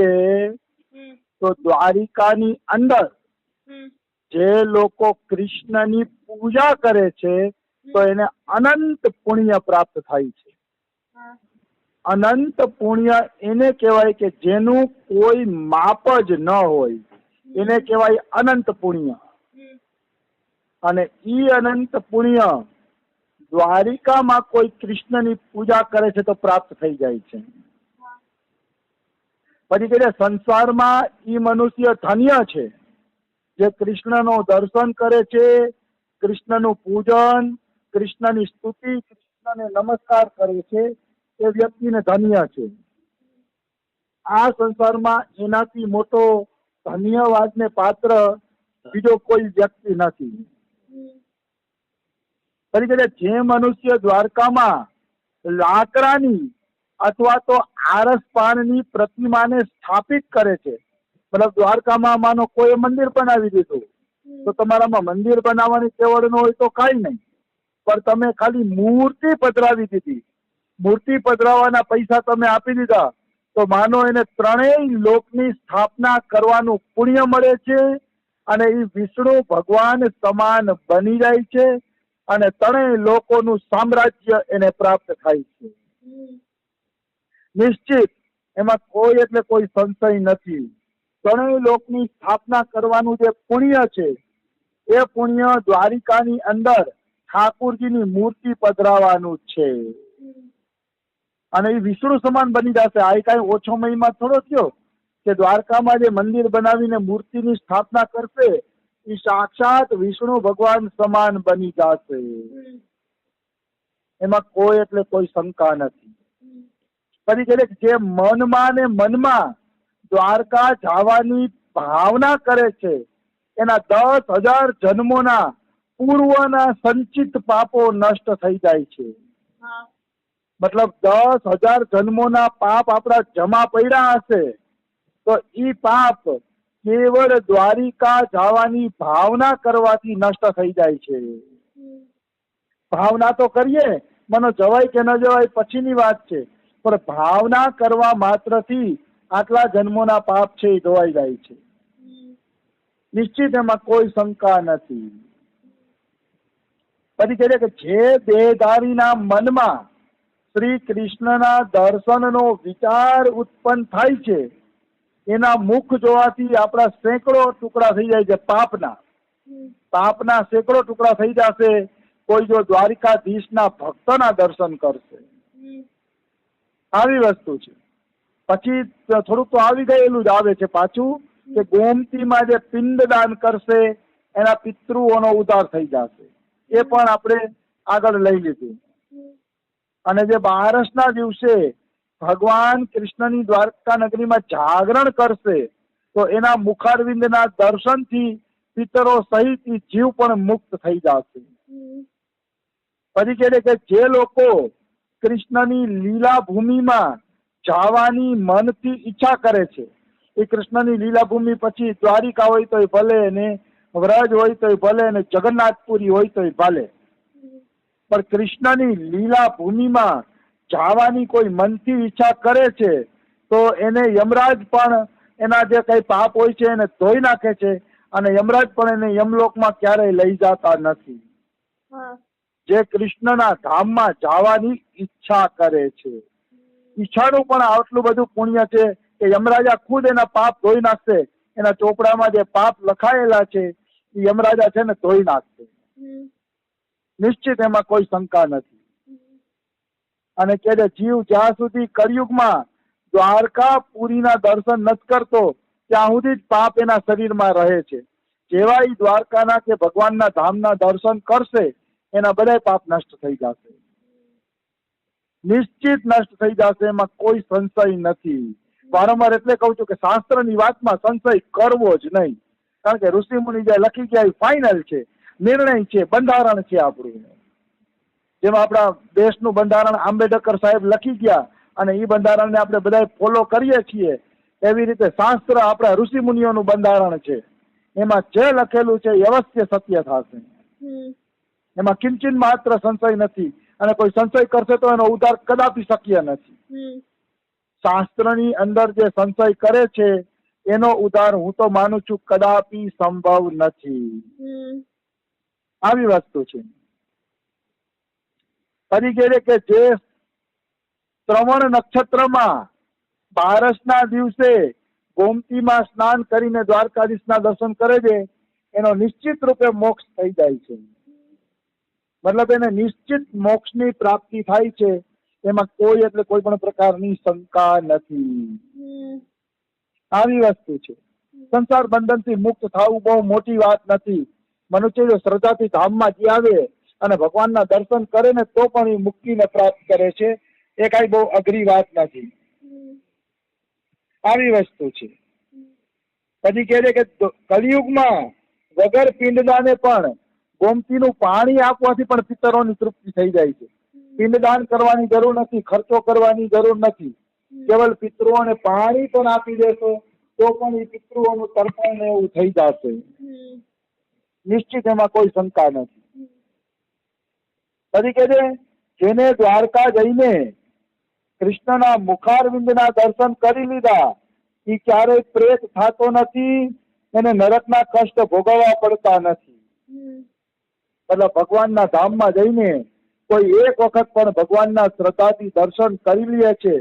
જોઈએ તો દ્વારિકાની અંદર જે લોકો કૃષ્ણની પૂજા કરે છે તો એને અનંત પુણ્ય પ્રાપ્ત થાય છે. અનંત પુણ્ય એને કહેવાય કે જેનું કોઈ માપ જ ન હોય, એને કહેવાય અનંત પુણ્ય. અને ઈ અનંત પુણ્ય દ્વારિકામાં કોઈ કૃષ્ણની પૂજા કરે છે તો પ્રાપ્ત થઈ જાય છે. પછી કે સંસારમાં ઈ મનુષ્ય ધન્ય છે જે કૃષ્ણનું દર્શન કરે છે, કૃષ્ણનું પૂજન, કૃષ્ણની સ્તુતિ, કૃષ્ણને નમસ્કાર કરે છે, એ વ્યક્તિને ધન્ય છે. આ સંસારમાં એનાથી મોટો ધન્યવાદને પાત્ર બીજો કોઈ વ્યક્તિ નથી. તરીકે જે મનુષ્ય દ્વારકામાં લાકડાની અથવા તો આરસ પાનની પ્રતિમાને સ્થાપિત કરે છે, મતલબ દ્વારકામાં માનો કોઈ મંદિર બનાવી દીધું તો તમારામાં મંદિર બનાવવાની તેવડ ન હોય તો કાંઈ નહીં, પણ તમે ખાલી મૂર્તિ પધરાવી દીધી, મૂર્તિ પધરાવવાના પૈસા તમે આપી દીધા તો માનો એને ત્રણેય લોકની સ્થાપના કરવાનું પુણ્ય મળે છે અને એ વિષ્ણુ ભગવાન સમાન બની જાય છે અને ત્રણેય લોકોનું સામ્રાજ્ય એને પ્રાપ્ત થાય છે. નિશ્ચિત, એમાં કોઈ એટલે કોઈ સંશય નથી. ત્રણેય લોકની સ્થાપના કરવાનું જે પુણ્ય છે એ પુણ્ય દ્વારિકાની અંદર ઠાકુરજીની મૂર્તિ પધરાવાનું છે અને એ વિષ્ણુ સમાન બની જશે. આ કઈ ઓછો મહિમા થોડો થયો કે દ્વારકામાં જે મંદિર બનાવીને મૂર્તિની સ્થાપના કરશે એ સાક્ષાત વિષ્ણુ ભગવાન સમાન બની જશે. એમાં કોઈ એટલે કોઈ શંકા નથી. પછી જે મનમાં ને મનમાં દ્વારકા જવાની ભાવના કરે છે એના 10,000 જન્મોના પૂર્વના સંચિત પાપો નષ્ટ થઈ જાય છે. મતલબ 10,000 જન્મોના પાપ આપણા જમા પડ્યા હશે તો ઈ પાપ કેવળ દ્વારિકા જવાની ભાવના કરવાથી નષ્ટ થઈ જાય છે. ભાવના તો કરીએ, મને જવાય કે ન જવાય પછીની વાત છે, પણ ભાવના કરવા માત્રથી આટલા જન્મોના પાપ છે એ ધોવાઈ જાય છે. નિશ્ચિત, એમાં કોઈ શંકા નથી. પછી કહે છે કે જે દેહધારીના મનમાં શ્રી કૃષ્ણના દર્શનનો વિચાર ઉત્પન્ન થાય છે એના મુખ જોવાથી આપણા સેંકડો ટુકડા થઈ જાય છે. પાપના સેંકડો ટુકડા થઈ જશે કોઈ જો દ્વારિકાધીશના ભક્તના દર્શન કરશે. આવી વસ્તુ છે. પછી થોડુંક તો આવી ગયેલું જ આવે છે પાછું કે ગોમતીમાં જે પિંડદાન કરશે એના પિતૃઓનો ઉદ્ધાર થઈ જશે. એ પણ આપણે આગળ લઈ લીધું. અને જે 12ના દિવસે ભગવાન કૃષ્ણની દ્વારકા નગરીમાં જાગરણ કરશે તો એના મુખારવિંદના દર્શનથી પિતરો સહિત જીવ પણ મુક્ત થઈ જશે. પછી કહે કે જે લોકો કૃષ્ણની લીલા ભૂમિમાં જવાની મનથી ઈચ્છા કરે છે, એ કૃષ્ણની લીલા ભૂમિ પછી દ્વારિકા હોય તો ભલે ને વ્રજ હોય તો ભલે ને જગન્નાથપુરી હોય તો ભલે, પણ કૃષ્ણની લીલા ભૂમિમાં જવાની કોઈ મનથી ઈચ્છા કરે છે તો એને યમરાજ પણ એના જે કઈ પાપ હોય છે એને ધોઈ નાખે છે અને યમરાજ પણ એને યમલોકમાં ક્યારેય લઈ જતા નથી. જે કૃષ્ણના ધામમાં જવાની ઈચ્છા કરે છે, ઈચ્છાનું પણ આટલું બધું પુણ્ય છે કે યમરાજા ખુદ એના પાપ ધોઈ નાખશે. એના ચોપડામાં જે પાપ લખાયેલા છે એ યમરાજા છે ને ધોઈ નાખશે. નિશ્ચિત, એમાં કોઈ શંકા નથી. અને કે જીવ જ્યાં સુધી કળિયુગમાં દ્વારકાપુરીના દર્શન નથી કરતો ત્યાં સુધી જ પાપ એના શરીરમાં રહે છે. જેવા એ દ્વારકાના કે ભગવાનના ધામના દર્શન કરશે એના બધા પાપ નષ્ટ થઈ જશે. નિશ્ચિત નષ્ટ થઈ જશે, એમાં કોઈ સંશય નથી. વારંવાર એટલે કહું છું કે શાસ્ત્રની વાતમાં સંશય કરવો જ નહીં, કારણ કે ઋષિમુનિ જે લખી ગયા એ ફાઇનલ છે, નિર્ણય છે, બંધારણ છે આપણું. જેમાં આપણા દેશનું બંધારણ આંબેડકર સાહેબ લખી ગયા અને એ બંધારણને આપણે બધા ફોલો કરીએ છીએ, એવી રીતે શાસ્ત્ર આપણા ઋષિમુનિઓનું બંધારણ છે. એમાં જે લખેલું છે એ અવશ્ય સત્ય થશે. એમાં કિંચિત માત્ર સંશય નથી અને કોઈ સંશય કરશે તો એનો ઉદ્ધાર કદાપી શક્ય નથી. શાસ્ત્રની અંદર જે સંશય કરે છે એનો ઉદ્ધાર હું તો માનું છું કદાપી સંભવ નથી. આવી વસ્તુ છે. ફરી કહે કે જે શ્રવણ નક્ષત્રમાં બારસના દિવસે ગોમતીમાં સ્નાન કરીને દ્વારકાધીશના દર્શન કરે છે એનો નિશ્ચિત રૂપે મોક્ષ થઈ જાય છે. મતલબ એને નિશ્ચિત મોક્ષની પ્રાપ્તિ થાય છે. એમાં કોઈ એટલે કોઈ પણ પ્રકારની શંકા નથી. આવી વસ્તુ છે. સંસાર બંધનથી મુક્ત થવું બહુ મોટી વાત નથી. મનુષ્ય જો શ્રદ્ધાથી ધામમાં જઈ આવે અને ભગવાનના દર્શન કરે ને તો પણ એ મુક્તિને પ્રાપ્ત કરે છે. એ કઈ બહુ અઘરી વાત નથી. આવી વસ્તુ છે. પછી કહે છે કે કલિયુગમાં વગર પિંડદાને પણ ગોમતીનું પાણી આપવાથી પણ પિતરોની તૃપ્તિ થઈ જાય છે. પિંડદાન કરવાની જરૂર નથી, ખર્ચો કરવાની જરૂર નથી. કેવલ પિતૃઓને પાણી પણ આપી દેશો તો પણ એ પિતૃઓનું તર્પણ એવું થઈ જશે. નિશ્ચિત, એમાં કોઈ શંકા નથી. પછી કહે છે જેને દ્વારકા જઈને કૃષ્ણના મુખારવિંદના દર્શન કરી લીધા એ ક્યારેય પ્રેત થતો નથી, એને નરકના કષ્ટ ભોગવવા પડતા નથી. મતલબ ભગવાનના ધામમાં જઈને કોઈ એક વખત પણ ભગવાનના શ્રદ્ધાથી દર્શન કરી લે છે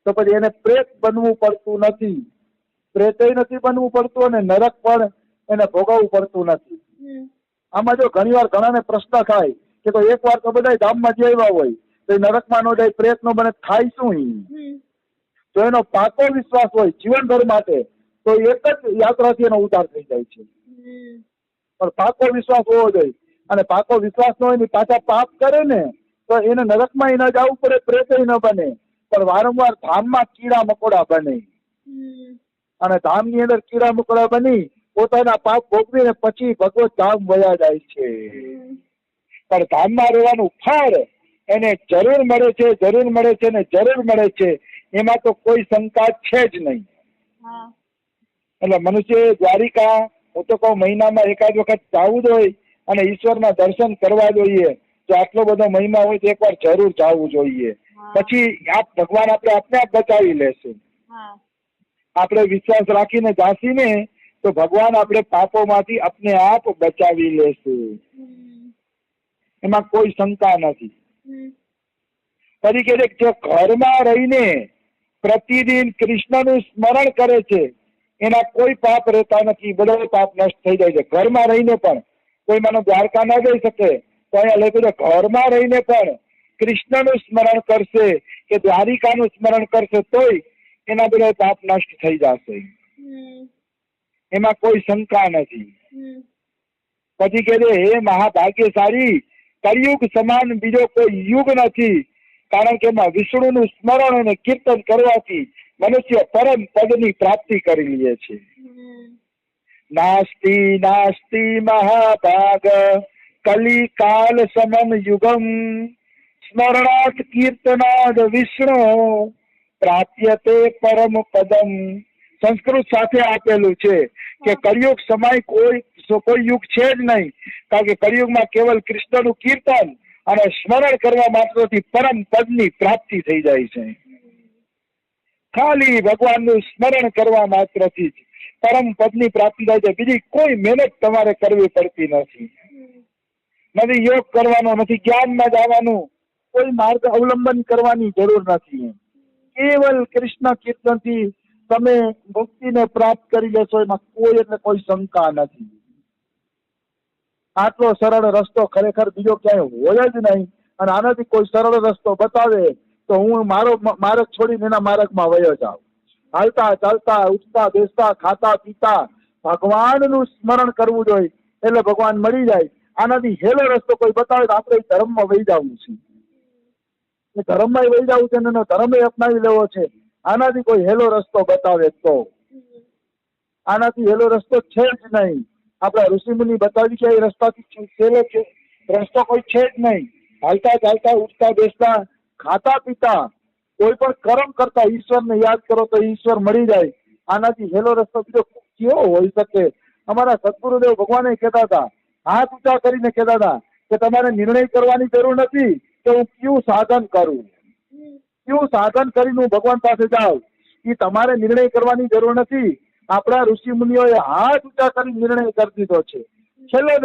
તો પછી એને પ્રેત બનવું પડતું નથી. પ્રેતય નથી બનવું પડતું અને નરક પણ એને ભોગવવું પડતું નથી. આમાં જો ઘણી વાર ઘણાને પ્રશ્ન થાય કે તો એક વાર તો બધા ધામમાં જઈ આવ્યા હોય તો એ નરકમાં નો જાય, પ્રેત નો બને, થાય શું? જો એનો પાકો વિશ્વાસ હોય જીવનભર માટે તો એક જ યાત્રાથી એનો ઉદ્ધાર થઈ જાય છે. પણ પાકો વિશ્વાસ હોવો જોઈએ. અને પાકો વિશ્વાસ ન હોય ને પાછા પાપ કરે ને તો એને નરકમાં ન જવું પડે, પ્રેતય ન બને, પણ વારંવાર ધામમાં કીડા મકોડા બને. અને ધામની અંદર કીડા મકોડા બની પોતાના પાપ ભોગવીને પછી ભગવત ધામ વયા જાય છે. પણ ધામમાં રહેવાનું ફળ એને જરૂર મળે છે, જરૂર મળે છે ને જરૂર મળે છે. એમાં તો કોઈ શંકા છે જ નહીં. એટલે મનુષ્ય દ્વારિકા હું તો કહું મહિનામાં એકાદ વખત જવું જ હોય અને ઈશ્વરના દર્શન કરવા જોઈએ. જો આટલો બધો મહિમા હોય તો એકવાર જરૂર જવું જોઈએ. પછી ભગવાન આપણે આપને આપ બચાવી લેશે. આપણે વિશ્વાસ રાખીને જાસીને તો ભગવાન આપણે પાપોમાંથી આપને આપ બચાવી લેશે. એમાં કોઈ શંકા નથી. પછી કહે છે જો ઘરમાં રહીને પ્રતિદિન કૃષ્ણનું સ્મરણ કરે છે એના કોઈ પાપ રહેતા નથી, બધો પાપ નષ્ટ થઈ જાય છે. ઘરમાં રહીને પણ કોઈ માનો દ્વારકા ના જઈ શકે તો અહીંયા લખ્યું છે ઘરમાં રહીને પણ કૃષ્ણનું સ્મરણ કરશે કે દ્વારિકાનું સ્મરણ કરશે તોય એના બધા પાપ નષ્ટ થઈ જશે. એમાં કોઈ શંકા નથી. પછી કહે છે હે મહાભાગ્યશાળી, કળિયુગ સમાન બીજો કોઈ યુગ નથી, કારણ કે એમાં વિષ્ણુનું સ્મરણ અને કીર્તન કરવાથી મનુષ્ય પરમ પદની પ્રાપ્તિ કરી લે છે. નાસ્તિ નાસ્તિ મહાભાગ કલી કાલ સમમ યુગમ સ્મરણાત કીર્તનાદ વિષ્ણુ પ્રાપ્યતે પરમ પદમ. સંસ્કૃત સાથે આપેલું છે કે કળિયુગ સમય કોઈ યુગ છે જ નહીં, કારણ કે કળિયુગમાં કેવલ કૃષ્ણનું કીર્તન અને સ્મરણ કરવા માત્રથી પરમ પદની પ્રાપ્તિ થઈ જાય છે. ખાલી ભગવાનનું સ્મરણ કરવા માત્રથી જ પરમ પદની પ્રાપ્તિ થાય છે. બીજી કોઈ મહેનત તમારે કરવી પડતી નથી. નથી યોગ કરવાનો, નથી જ્ઞાનમાં જવાનું, કોઈ માર્ગ અવલંબન કરવાની જરૂર નથી. કેવલ કૃષ્ણ કીર્તનથી તમે મુક્તિને પ્રાપ્ત કરી લેશો. એમાં કોઈ એટલે કોઈ શંકા નથી. આટલો સરળ રસ્તો ખરેખર બીજો ક્યાંય હોય જ નહીં. અને આનાથી કોઈ સરળ રસ્તો બતાવે તો હું મારો માર્ગ છોડીને એના માર્ગમાં વયો જાઉં. હાલતા ચાલતા ઉઠતા બેસતા ખાતા પીતા ભગવાનનું સ્મરણ કરવું જોઈએ એટલે ભગવાન મળી જાય. આનાથી હેલો રસ્તો કોઈ બતાવે તો આપણે ધર્મમાં વહી જવું છે. ધર્મમાં વહી જવું છે એનો ધર્મ અપનાવી લેવો છે. આનાથી કોઈ હેલો રસ્તો બતાવે તો આનાથી હેલો રસ્તો છે જ નહીં. આપણા ઋષિમુનિ બતાવી છે એ રસ્તાથી સહેલો છે રસ્તો કોઈ છે જ નહીં. હાલતા ચાલતા ઉઠતા બેસતા ખાતા પીતા કોઈ પણ કર્મ કરતા ઈશ્વરને યાદ કરો તો ઈશ્વર મળી જાય. આનાથી હેલો રસ્તો બીજો કેવો હોઈ શકે? અમારા સદગુરુદેવ ભગવાને કહેતા હતા, હાથ ઊંચા કરીને કહેતા હતા કે તમારે નિર્ણય કરવાની જરૂર નથી કે હું કયું સાધન કરું. કયું સાધન કરીને હું ભગવાન પાસે જાઉં, એ તમારે નિર્ણય કરવાની જરૂર નથી. આપણા ઋષિ મુનિઓએ હાથ ઊંચા કરી નિર્ણય કરી દીધો છે. છેલ્લે